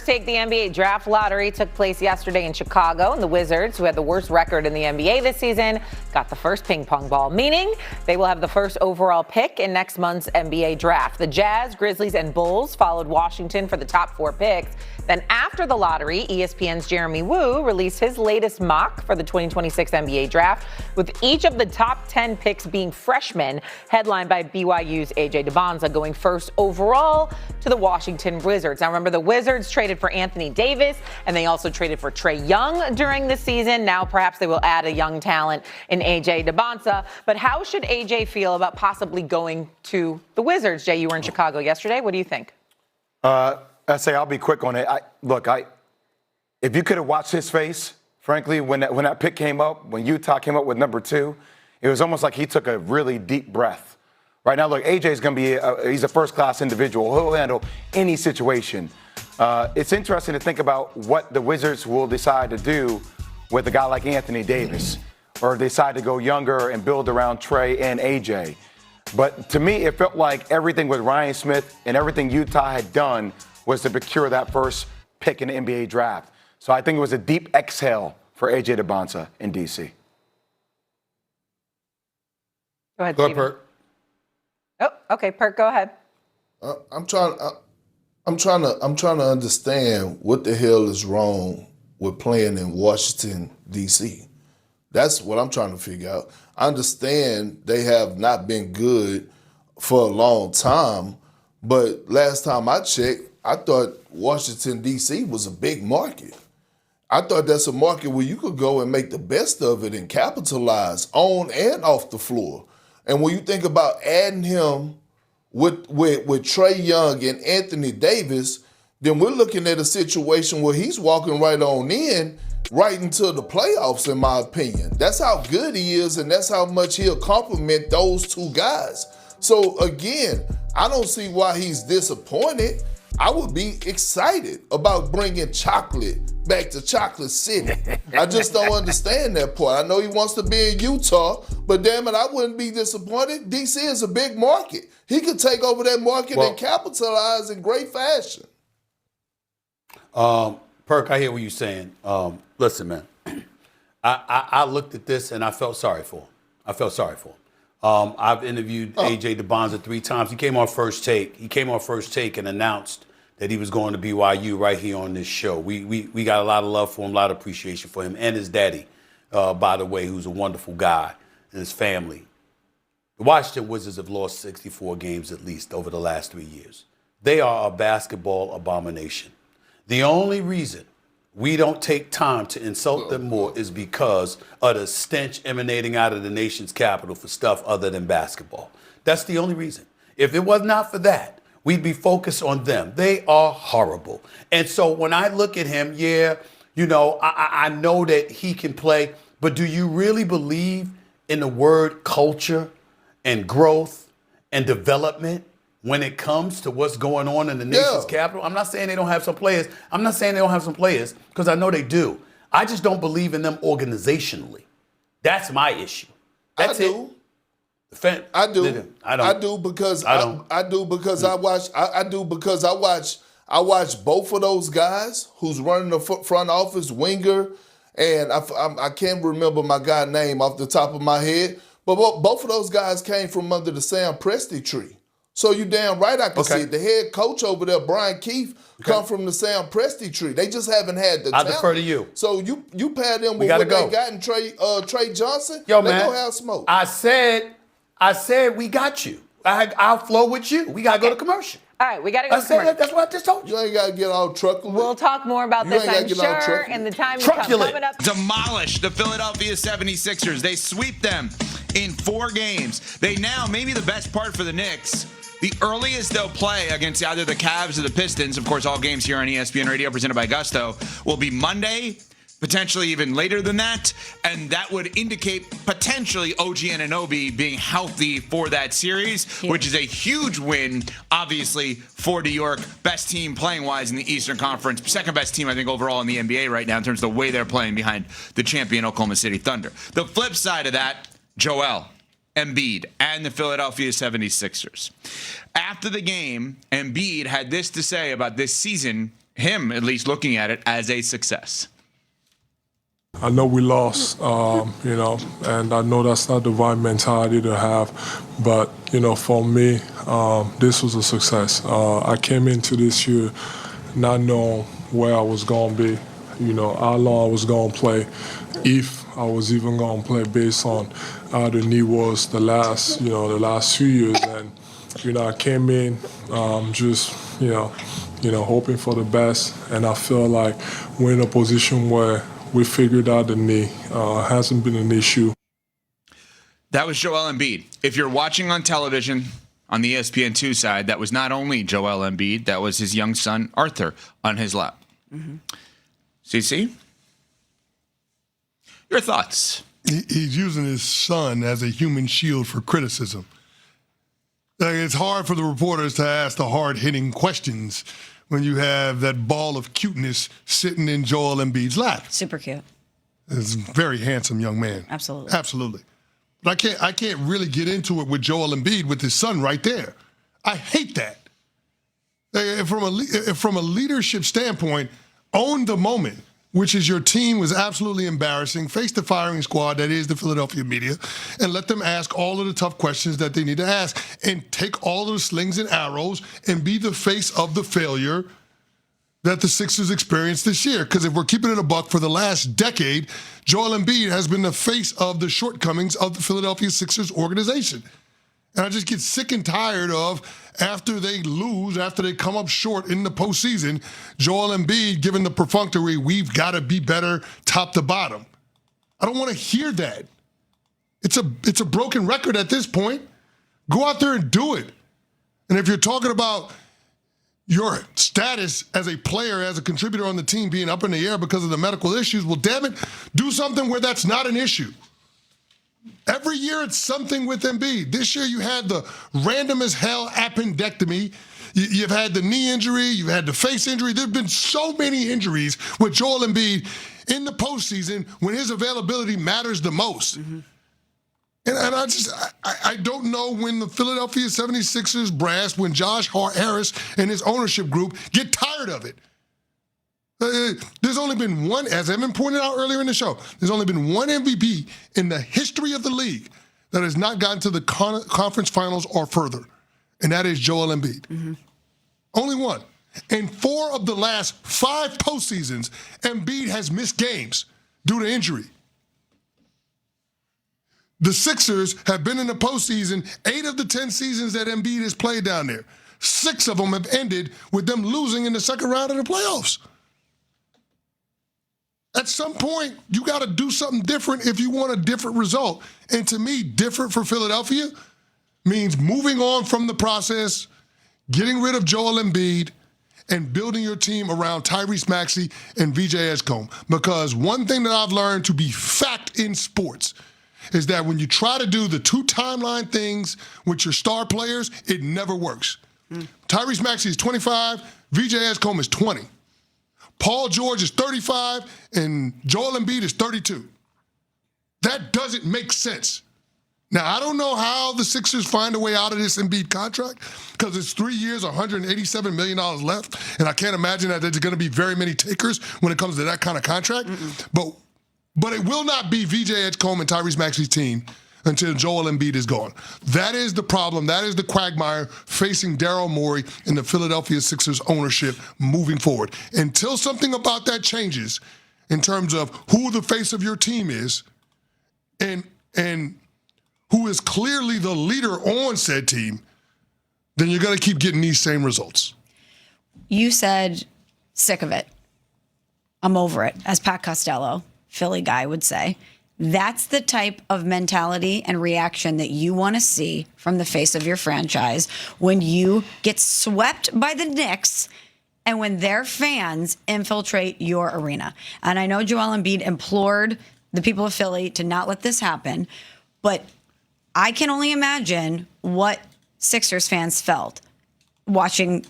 Take, the NBA draft lottery took place yesterday in Chicago, and the Wizards, who had the worst record in the NBA this season, got the first ping pong ball, meaning they will have the first overall pick in next month's NBA draft. The Jazz, Grizzlies, and Bulls followed Washington for the top 4 picks. Then after the lottery, ESPN's Jeremy Woo released his latest mock for the 2026 NBA draft, with each of the top 10 picks being freshmen, headlined by BYU's AJ Dybantsa going first overall to the Washington Wizards. Now remember, the Wizards traded for Anthony Davis, and they also traded for Trae Young during the season. Now perhaps they will add a young talent in AJ Dybantsa. But how should AJ feel about possibly going to the Wizards? Jay, you were in Chicago yesterday. What do you think? I say I'll be quick on it. If you could have watched his face, frankly, when that pick came up, when Utah came up with number 2, it was almost like he took a really deep breath. Right now, look, AJ's going to be he's a first-class individual. He'll handle any situation. It's interesting to think about what the Wizards will decide to do with a guy like Anthony Davis, or decide to go younger and build around Trae and AJ. But to me, it felt like everything with Ryan Smith and everything Utah had done was to procure that first pick in the NBA draft. So I think it was a deep exhale for AJ Dybantsa in D.C. Go ahead, Go Steven. Perk. Oh, okay, Perk, go ahead. I'm trying to understand what the hell is wrong with playing in Washington, D.C. That's what I'm trying to figure out. I understand they have not been good for a long time, but last time I checked, I thought Washington, D.C. was a big market. I thought that's a market where you could go and make the best of it and capitalize on and off the floor. And when you think about adding him with Trae Young and Anthony Davis, then we're looking at a situation where he's walking right on in, right into the playoffs, in my opinion. That's how good he is, and that's how much he'll complement those two guys. So again, I don't see why he's disappointed. I would be excited about bringing chocolate back to Chocolate City. I just don't understand that part. I know he wants to be in Utah, but damn it, I wouldn't be disappointed. DC is a big market. He could take over that market and capitalize in great fashion. Perk, I hear what you're saying. Listen, man, I looked at this and I felt sorry for him. I've interviewed AJ Dybantsa 3 times. He came on First Take. And announced that he was going to BYU right here on this show. We got a lot of love for him, a lot of appreciation for him, and his daddy, by the way, who's a wonderful guy, and his family. The Washington Wizards have lost 64 games at least over the last 3 years. They are a basketball abomination. The only reason we don't take time to insult them more is because of the stench emanating out of the nation's capital for stuff other than basketball. That's the only reason. If it was not for that, we'd be focused on them. They are horrible. And so when I look at him, I know that he can play, but do you really believe in the word culture and growth and development when it comes to what's going on in the nation's capital? I'm not saying they don't have some players. Because I know they do. I just don't believe in them organizationally. That's my issue. That's it. I do because I watch both of those guys who's running the front office, Winger, and I can't remember my guy's name off the top of my head, but both of those guys came from under the Sam Presti tree. So you damn right I can see it. The head coach over there, Brian Keefe, come from the Sam Presti tree. They just haven't had the talent. I defer to you. So you pair them with what they got in Trae Johnson, Yo, they man, gonna have smoke. I said we got you. I'll flow with you. We got to go to commercial. All right, we got to go to commercial. That's what I just told you. You ain't got to get all truculent. We'll talk more about this, I'm sure, in the time to come. Coming up. Demolish the Philadelphia 76ers. They sweep them in 4 games. They now, maybe the best part for the Knicks, the earliest they'll play against either the Cavs or the Pistons, of course, all games here on ESPN Radio presented by Gusto, will be Monday, potentially even later than that, and that would indicate potentially OG Anunoby being healthy for that series, which is a huge win, obviously, for New York. Best team playing-wise in the Eastern Conference. Second best team, I think, overall in the NBA right now in terms of the way they're playing behind the champion Oklahoma City Thunder. The flip side of that, Joel Embiid and the Philadelphia 76ers. After the game, Embiid had this to say about this season him at least looking at it as a success? I know we lost, and I know that's not the right mentality to have. But, for me, this was a success. I came into this year not knowing where I was going to be, how long I was going to play, if I was even going to play based on how the knee was the last few years. And, I came in just, hoping for the best. And I feel like we're in a position where we figured out the knee. Hasn't been an issue. That was Joel Embiid. If you're watching on television on the ESPN2 side, that was not only Joel Embiid, that was his young son, Arthur, on his lap. Mm-hmm. CC? Your thoughts? He's using his son as a human shield for criticism. It's hard for the reporters to ask the hard-hitting questions when you have that ball of cuteness sitting in Joel Embiid's lap. Super cute. He's a very handsome young man. Absolutely. Absolutely. But I can't really get into it with Joel Embiid with his son right there. I hate that. From a leadership standpoint, own the moment, which is your team was absolutely embarrassing. Face the firing squad that is the Philadelphia media, and let them ask all of the tough questions that they need to ask, and take all of the slings and arrows and be the face of the failure that the Sixers experienced this year. Because if we're keeping it a buck, for the last decade, Joel Embiid has been the face of the shortcomings of the Philadelphia Sixers organization. And I just get sick and tired of, after they lose, after they come up short in the postseason, Joel Embiid giving the perfunctory, we've got to be better top to bottom. I don't want to hear that. It's a broken record at this point. Go out there and do it. And if you're talking about your status as a player, as a contributor on the team being up in the air because of the medical issues, well, damn it, do something where that's not an issue. Every year it's something with Embiid. This year you had the random as hell appendectomy. You've had the knee injury. You've had the face injury. There have been so many injuries with Joel Embiid in the postseason when his availability matters the most. Mm-hmm. And I don't know when the Philadelphia 76ers brass, when Josh Harris and his ownership group get tired of it. There's only been one, as Evan pointed out earlier in the show, there's only been one MVP in the history of the league that has not gotten to the conference finals or further, and that is Joel Embiid. Mm-hmm. Only one. In 4 of the last 5 postseasons, Embiid has missed games due to injury. The Sixers have been in the postseason 8 of the 10 seasons that Embiid has played down there. 6 of them have ended with them losing in the second round of the playoffs. At some point, you got to do something different if you want a different result. And to me, different for Philadelphia means moving on from the process, getting rid of Joel Embiid, and building your team around Tyrese Maxey and VJ Edgecombe. Because one thing that I've learned to be fact in sports is that when you try to do the 2 timeline things with your star players, it never works. Tyrese Maxey is 25, VJ Edgecombe is 20. Paul George is 35, and Joel Embiid is 32. That doesn't make sense. Now, I don't know how the Sixers find a way out of this Embiid contract, because it's 3 years, $187 million left, and I can't imagine that there's going to be very many takers when it comes to that kind of contract. But it will not be VJ Edgecombe and Tyrese Maxey's team until Joel Embiid is gone. That is the problem. That is the quagmire facing Daryl Morey and the Philadelphia Sixers ownership moving forward. Until something about that changes in terms of who the face of your team is and who is clearly the leader on said team, then you're going to keep getting these same results. You said, sick of it. I'm over it, as Pat Costello, Philly guy, would say. That's the type of mentality and reaction that you want to see from the face of your franchise when you get swept by the Knicks and when their fans infiltrate your arena. And I know Joel Embiid implored the people of Philly to not let this happen, but I can only imagine what Sixers fans felt watching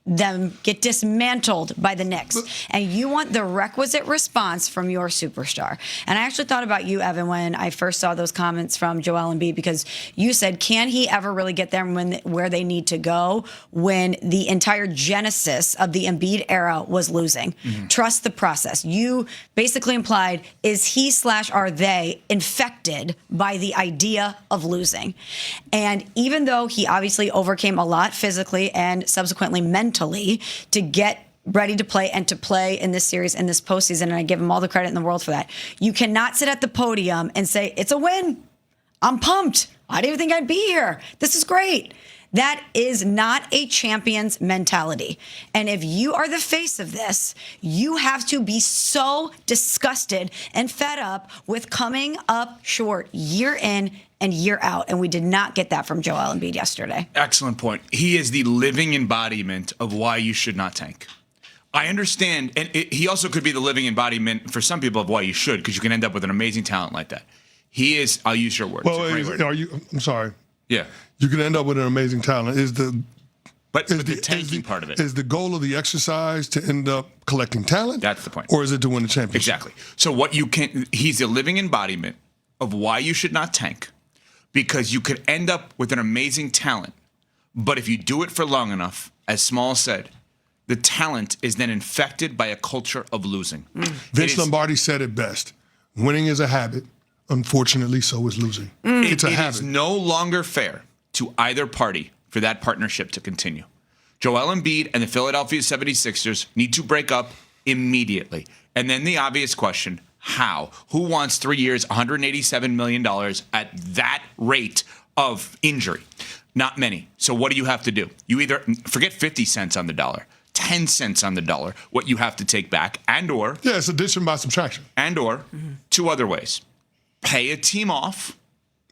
them get dismantled by the Knicks. And you want the requisite response from your superstar. And I actually thought about you, Evan, when I first saw those comments from Joel Embiid, because you said, can he ever really get them where they need to go when the entire genesis of the Embiid era was losing? Mm-hmm. Trust the process. You basically implied, is he / are they infected by the idea of losing? And even though he obviously overcame a lot physically and subsequently mentally to get ready to play and to play in this series in this postseason, and I give him all the credit in the world for that. You cannot sit at the podium and say, it's a win. I'm pumped. I didn't even think I'd be here. This is great. That is not a champion's mentality. And if you are the face of this, you have to be so disgusted and fed up with coming up short year in and year out. And we did not get that from Joel Embiid yesterday. Excellent point. He is the living embodiment of why you should not tank. I understand. And he also could be the living embodiment for some people of why you should, because you can end up with an amazing talent like that. He is, I'll use your word. Well, I'm sorry. Yeah. You can end up with an amazing talent. But the tanking part of it. Is the goal of the exercise to end up collecting talent? That's the point. Or is it to win the championship? Exactly. So he's a living embodiment of why you should not tank, because you could end up with an amazing talent. But if you do it for long enough, as Small said, the talent is then infected by a culture of losing. Vince Lombardi said it best. Winning is a habit. Unfortunately, so is losing. It's a habit. It is no longer fair to either party for that partnership to continue. Joel Embiid and the Philadelphia 76ers need to break up immediately. And then the obvious question, how? Who wants 3 years, $187 million at that rate of injury? Not many. So what do you have to do? You either forget 50 cents on the dollar, 10 cents on the dollar, what you have to take back, and/or... Yeah, it's addition by subtraction. And/or two other ways. Pay a team off.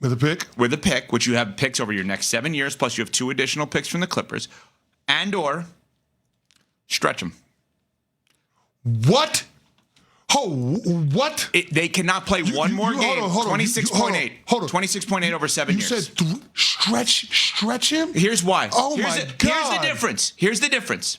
With a pick? With a pick, which you have picks over your next 7 years, plus you have 2 additional picks from the Clippers, and/or stretch them. What? Oh, what? They cannot play one more game. 26.8. 26.8 over 7 years. You said stretch him? Here's why. Oh, here's my God. God. Here's the difference.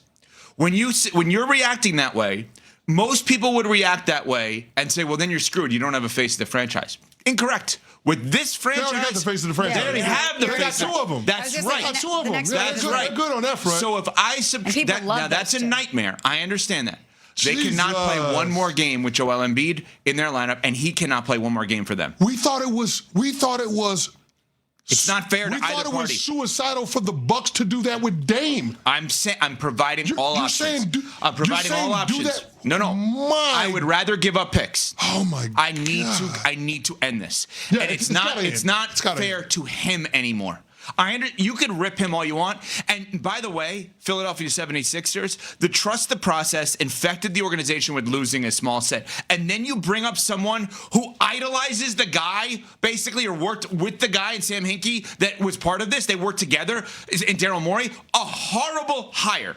When you're reacting that way, most people would react that way and say, well, then you're screwed. You don't have a face of the franchise. Incorrect. With this franchise, they already got the face of the franchise. They already have the face. They got 2 of them. That's right. They got 2 of them. That's right. They're good on that front. So if I subtract that, now that's a nightmare. I understand that. They cannot play one more game with Joel Embiid in their lineup, and he cannot play one more game for them. We thought it was. It's not fair to either party. We thought it was suicidal for the Bucks to do that with Dame. I'm providing all options. I'm providing all options. No. I would rather give up picks. Oh my God. I need to end this. Yeah, and it's not fair to him anymore. You could rip him all you want. And by the way, Philadelphia 76ers, the trust the process infected the organization with losing, as Small said. And then you bring up someone who idolizes the guy, basically, or worked with the guy, and Sam Hinkie, that was part of this. They worked together. And Daryl Morey, a horrible hire.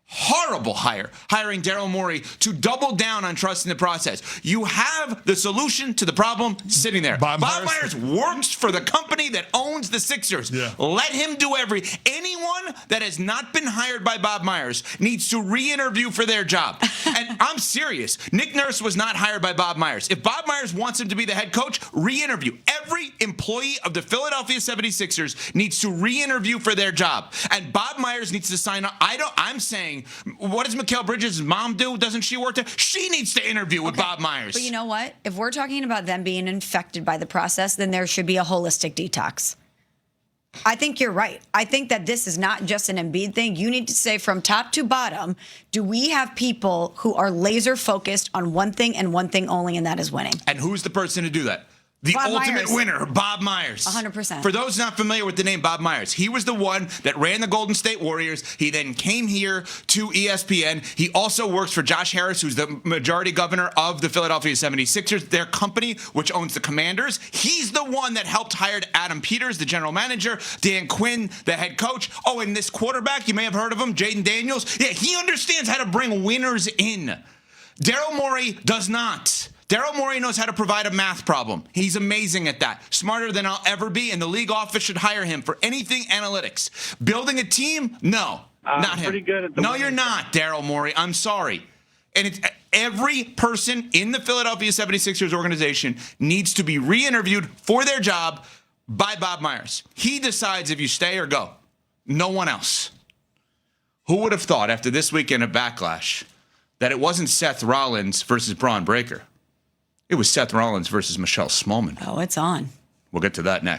Horrible hire, hiring Daryl Morey to double down on trust in the process. You have the solution to the problem sitting there. Bob Myers works for the company that owns the Sixers. Yeah. Let him do anyone that has not been hired by Bob Myers needs to re-interview for their job. And I'm serious. Nick Nurse was not hired by Bob Myers. If Bob Myers wants him to be the head coach, re-interview. Every employee of the Philadelphia 76ers needs to re-interview for their job. And Bob Myers needs to sign up. I'm saying, what does Mikal Bridges' mom do? Doesn't she work there? She needs to interview with Bob Myers. But you know what? If we're talking about them being infected by the process, then there should be a holistic detox. I think you're right. I think that this is not just an Embiid thing. You need to say from top to bottom, do we have people who are laser focused on one thing and one thing only, and that is winning? And who's the person to do that? The Bob ultimate Myers. winner, Bob Myers. 100%. For those not familiar with the name Bob Myers, he was the one that ran the Golden State Warriors. He then came here to ESPN. He also works for Josh Harris, who's the majority governor of the Philadelphia 76ers, their company, which owns the Commanders. He's the one that helped hire Adam Peters, the general manager, Dan Quinn, the head coach. Oh, and this quarterback, you may have heard of him, Jaden Daniels. Yeah, he understands how to bring winners in. Daryl Morey does not. Daryl Morey knows how to provide a math problem. He's amazing at that. Smarter than I'll ever be, and the league office should hire him for anything analytics. Building a team? No. Not him. Pretty good at the No, winning you're not, Daryl Morey. I'm sorry. And it's every person in the Philadelphia 76ers organization needs to be re-interviewed for their job by Bob Myers. He decides if you stay or go. No one else. Who would have thought after this weekend of Backlash that it wasn't Seth Rollins versus Braun Breaker? It was Seth Rollins versus Michelle Smallman. Oh, it's on. We'll get to that next.